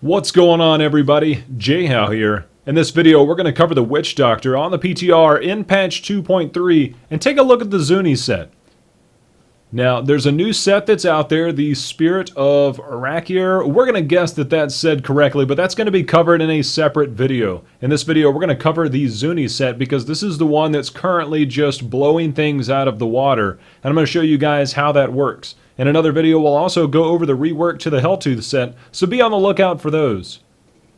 What's going on, everybody? J-How here. In this video, we're going to cover the Witch Doctor on the PTR in patch 2.3 and take a look at the Zuni set. Now, there's a new set that's out there, the Spirit of Arakir. We're going to guess that that's said correctly, but that's going to be covered in a separate video. In this video, we're going to cover the Zuni set because this is the one that's currently just blowing things out of the water. And I'm going to show you guys how that works. In another video, we'll also go over the rework to the Helltooth set, so be on the lookout for those.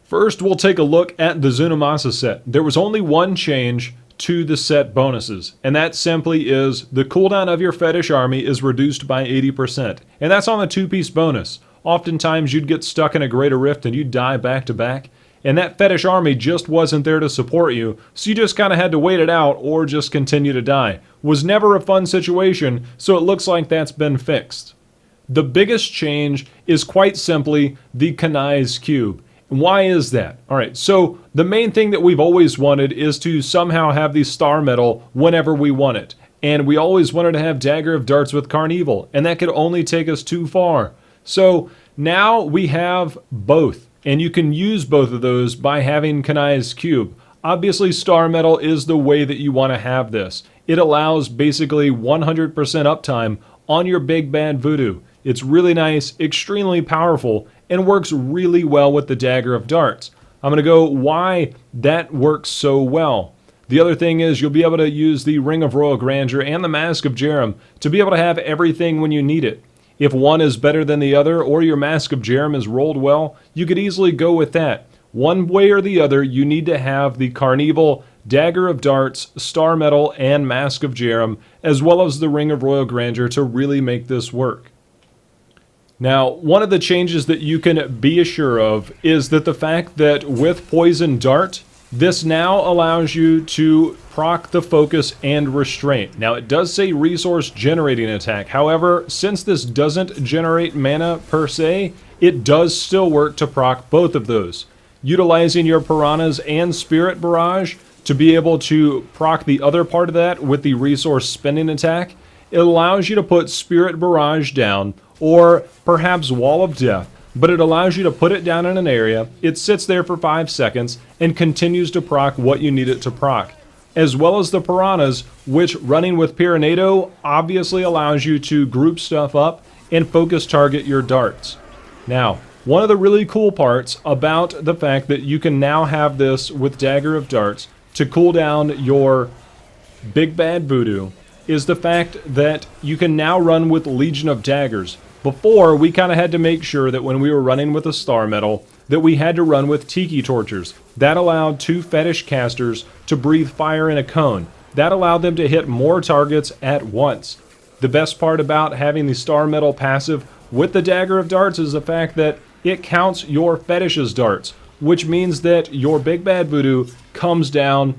First, we'll take a look at the Zunimassa set. There was only one change to the set bonuses, and that simply is the cooldown of your fetish army is reduced by 80%, and that's on the two-piece bonus. Oftentimes, you'd get stuck in a greater rift and you'd die back to back, and that fetish army just wasn't there to support you, so you just kind of had to wait it out or just continue to die. Was never a fun situation, so it looks like that's been fixed. The biggest change is quite simply the Kanai's cube. Why is that? Alright, so the main thing that we've always wanted is to somehow have the star medal whenever we want it. And we always wanted to have Dagger of Darts with Carnevil, and that could only take us too far. So now we have both, and you can use both of those by having Kanai's cube. Obviously, star medal is the way that you want to have this. It allows basically 100% uptime on your big bad voodoo. It's really nice, extremely powerful, and works really well with the Dagger of Darts. I'm going to go why that works so well. The other thing is you'll be able to use the Ring of Royal Grandeur and the Mask of Jerem to be able to have everything when you need it. If one is better than the other, or your Mask of Jerem is rolled well, you could easily go with that. One way or the other, you need to have the Carnevil, Dagger of Darts, Star Medal, and Mask of Jerem, as well as the Ring of Royal Grandeur to really make this work. Now, one of the changes that you can be assured of is that the fact that with Poison Dart, this now allows you to proc the focus and restraint. Now, it does say resource generating attack. However, since this doesn't generate mana per se, it does still work to proc both of those. Utilizing your Piranhas and Spirit Barrage to be able to proc the other part of that with the resource spending attack, it allows you to put Spirit Barrage down, or perhaps Wall of Death, but it allows you to put it down in an area, it sits there for 5 seconds, and continues to proc what you need it to proc. As well as the Piranhas, which running with Piranado obviously allows you to group stuff up and focus target your darts. Now, one of the really cool parts about the fact that you can now have this with Dagger of Darts to cool down your Big Bad Voodoo is the fact that you can now run with Legion of Daggers. Before, we kind of had to make sure that when we were running with a Star Medal, that we had to run with Tiki Tortures. That allowed 2 fetish casters to breathe fire in a cone. That allowed them to hit more targets at once. The best part about having the Star Medal passive with the Dagger of Darts is the fact that it counts your fetish's darts, which means that your Big Bad Voodoo comes down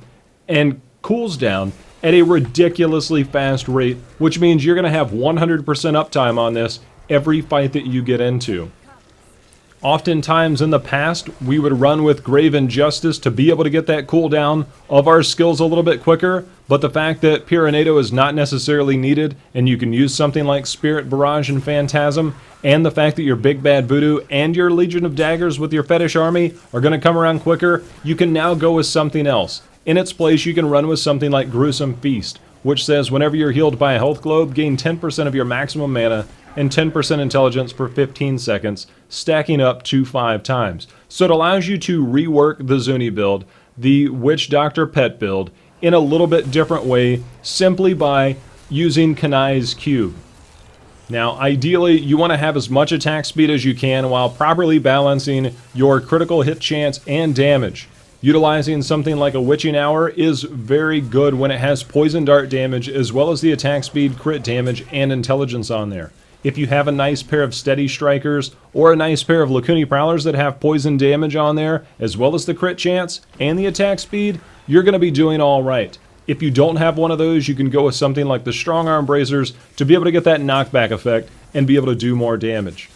and cools down at a ridiculously fast rate, which means you're going to have 100% uptime on this every fight that you get into. Oftentimes in the past, we would run with Grave Injustice to be able to get that cooldown of our skills a little bit quicker, but the fact that Piranado is not necessarily needed, and you can use something like Spirit Barrage and Phantasm, and the fact that your Big Bad Voodoo and your Legion of Daggers with your Fetish Army are going to come around quicker, you can now go with something else. In its place, you can run with something like Gruesome Feast, which says whenever you're healed by a health globe, gain 10% of your maximum mana and 10% intelligence for 15 seconds, stacking up to 5 times. So it allows you to rework the Zuni build, the Witch Doctor Pet build, in a little bit different way, simply by using Kanai's cube. Now, ideally, you want to have as much attack speed as you can while properly balancing your critical hit chance and damage. Utilizing something like a Witching Hour is very good when it has Poison Dart damage as well as the attack speed, crit damage, and intelligence on there. If you have a nice pair of Steady Strikers or a nice pair of Lakuni Prowlers that have poison damage on there, as well as the crit chance and the attack speed, you're going to be doing all right. If you don't have one of those, you can go with something like the Strong Arm Bracers to be able to get that knockback effect and be able to do more damage.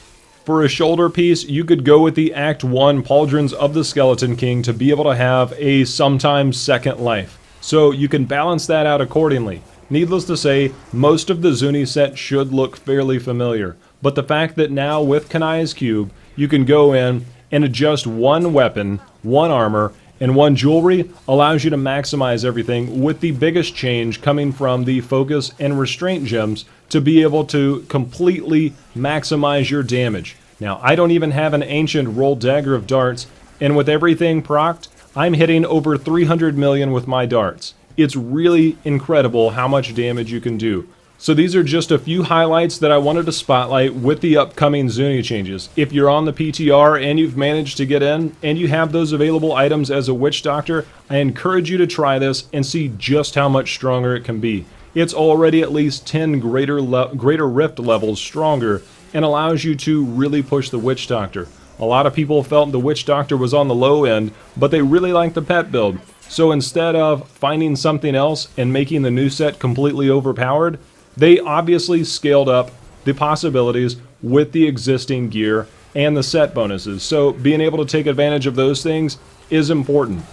For a shoulder piece, you could go with the Act 1 Pauldrons of the Skeleton King to be able to have a sometimes second life. So you can balance that out accordingly. Needless to say, most of the Zuni set should look fairly familiar, but the fact that now with Kanai's cube, you can go in and just one weapon, one armor, and one jewelry allows you to maximize everything, with the biggest change coming from the focus and restraint gems to be able to completely maximize your damage. Now, I don't even have an ancient rolled Dagger of Darts, and with everything procced, I'm hitting over 300 million with my darts. It's really incredible how much damage you can do. So these are just a few highlights that I wanted to spotlight with the upcoming Zuni changes. If you're on the PTR and you've managed to get in and you have those available items as a Witch Doctor, I encourage you to try this and see just how much stronger it can be. It's already at least 10 greater rift levels stronger and allows you to really push the Witch Doctor. A lot of people felt the Witch Doctor was on the low end, but they really like the pet build. So instead of finding something else and making the new set completely overpowered, they obviously scaled up the possibilities with the existing gear and the set bonuses. So being able to take advantage of those things is important.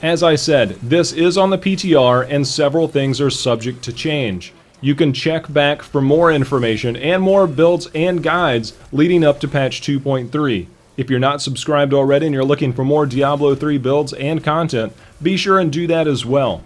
As I said, this is on the PTR and several things are subject to change. You can check back for more information and more builds and guides leading up to patch 2.3. If you're not subscribed already and you're looking for more Diablo 3 builds and content, be sure and do that as well.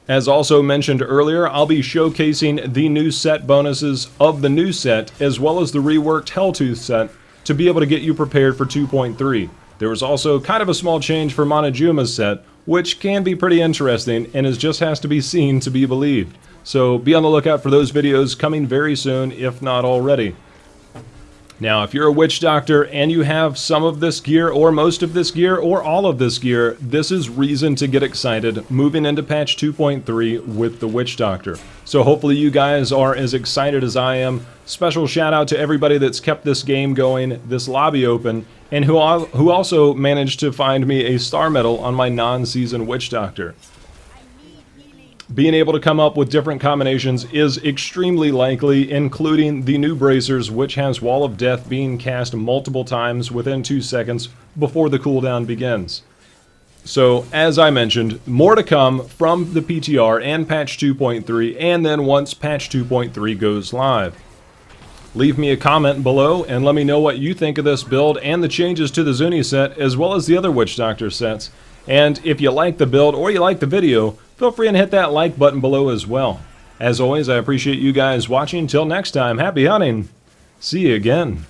As also mentioned earlier, I'll be showcasing the new set bonuses of the new set, as well as the reworked Helltooth set, to be able to get you prepared for 2.3. There was also kind of a small change for Monojuma's set, which can be pretty interesting, and it just has to be seen to be believed. So be on the lookout for those videos coming very soon, if not already. Now, if you're a Witch Doctor and you have some of this gear, or most of this gear, or all of this gear, this is reason to get excited moving into patch 2.3 with the Witch Doctor. So hopefully you guys are as excited as I am. Special shout out to everybody that's kept this game going, this lobby open, and who also managed to find me a star medal on my non-season Witch Doctor. Being able to come up with different combinations is extremely likely, including the new bracers, which has Wall of Death being cast multiple times within 2 seconds before the cooldown begins. So, as I mentioned, more to come from the PTR and patch 2.3, and then once patch 2.3 goes live. Leave me a comment below and let me know what you think of this build and the changes to the Zuni set, as well as the other Witch Doctor sets. And if you like the build or you like the video, feel free and hit that like button below as well. As always, I appreciate you guys watching. Till next time, happy hunting. See you again.